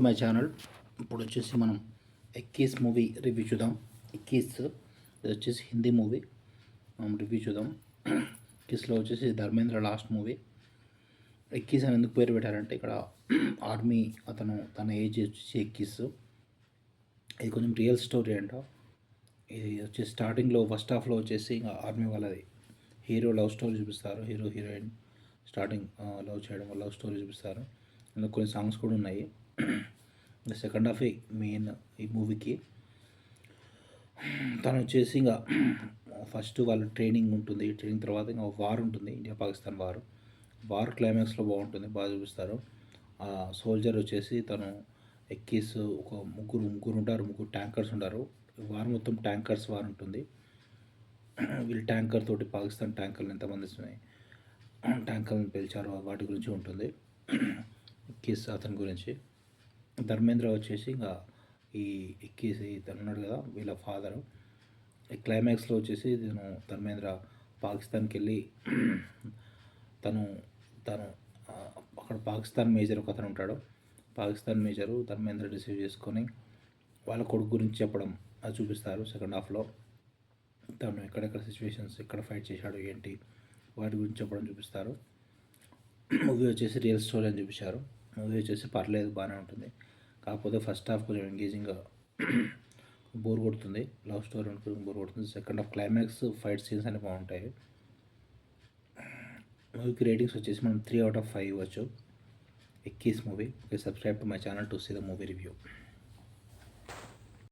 My channel. ఇప్పుడు వచ్చేసి మనం ఎక్కీస్ మూవీ రివ్యూ చూద్దాం. ఎక్కీస్ ఇది వచ్చేసి హిందీ మూవీ, మనం రివ్యూ చూద్దాం. ఎక్కీస్లో వచ్చేసి ధర్మేంద్ర లాస్ట్ మూవీ. ఎక్కీస్ అని ఎందుకు పేరు పెట్టారంటే ఇక్కడ ఆర్మీ అతను తన ఏజ్ వచ్చేసి ఎక్కీస్. ఇది కొంచెం రియల్ స్టోరీ అంట. ఇది వచ్చేసి స్టార్టింగ్లో ఫస్ట్ హాఫ్లో వచ్చేసి ఇంకా ఆర్మీ వాళ్ళది హీరో లవ్ స్టోరీ చూపిస్తారు. హీరో హీరోయిన్ స్టార్టింగ్ లవ్ చేయడం, లవ్ స్టోరీ చూపిస్తారు. అందులో కొన్ని సాంగ్స్ కూడా ఉన్నాయి. సెకండ్ హాఫ్ మెయిన్ ఈ మూవీకి. తను వచ్చేసి ఇంకా ఫస్ట్ వాళ్ళ ట్రైనింగ్ ఉంటుంది. ట్రైనింగ్ తర్వాత ఇంకా వార్ ఉంటుంది, ఇండియా పాకిస్తాన్ వార్. వార్ క్లైమాక్స్లో బాగుంటుంది, బాగా చూపిస్తారు. ఆ సోల్జర్ వచ్చేసి తను ఎక్కీస్ ఒక ముగ్గురు ఉంటారు, ముగ్గురు ట్యాంకర్స్ ఉంటారు. వార్ మొత్తం ట్యాంకర్స్ వార్ ఉంటుంది. వీళ్ళు ట్యాంకర్ తోటి పాకిస్తాన్ ట్యాంకర్లు ఎంతమంది ట్యాంకర్లను పిలిచారో వాటి గురించి ఉంటుంది. ఎక్కీస్ అతని గురించి. ధర్మేంద్ర వచ్చేసి ఇంకా ఈ ఎక్కీస్ ఇతను ఉన్నాడు కదా, వీళ్ళ ఫాదరు. ఈ క్లైమాక్స్లో వచ్చేసి ధర్మేంద్ర పాకిస్తాన్కి వెళ్ళి తను తను అక్కడ పాకిస్తాన్ మేజర్ ఒక అతను ఉంటాడు. పాకిస్తాన్ మేజరు ధర్మేంద్ర రిసీవ్ చేసుకొని వాళ్ళ కొడుకు గురించి చెప్పడం అది చూపిస్తారు. సెకండ్ హాఫ్లో తను ఎక్కడెక్కడ సిచ్యువేషన్స్ ఎక్కడ ఫైట్ చేశాడు ఏంటి వాటి గురించి చెప్పడం చూపిస్తారు. మూవీ వచ్చేసి రియల్ స్టోరీ అని చూపించారు. మూవీ వచ్చేసి పర్లేదు, బాగానే ఉంటుంది. కాకపోతే ఫస్ట్ హాఫ్ కొంచెం ఎంగేజింగ్గా బోర్ కొడుతుంది. లవ్ స్టోరీ అనుకుని బోర్ కొడుతుంది. Second half climax fight scenes అన్నీ బాగుంటాయి. మూవీకి రేటింగ్స్ వచ్చేసి మనం 3/5 ఇవ్వచ్చు. Ikkis movie. Subscribe to my channel to see the movie review.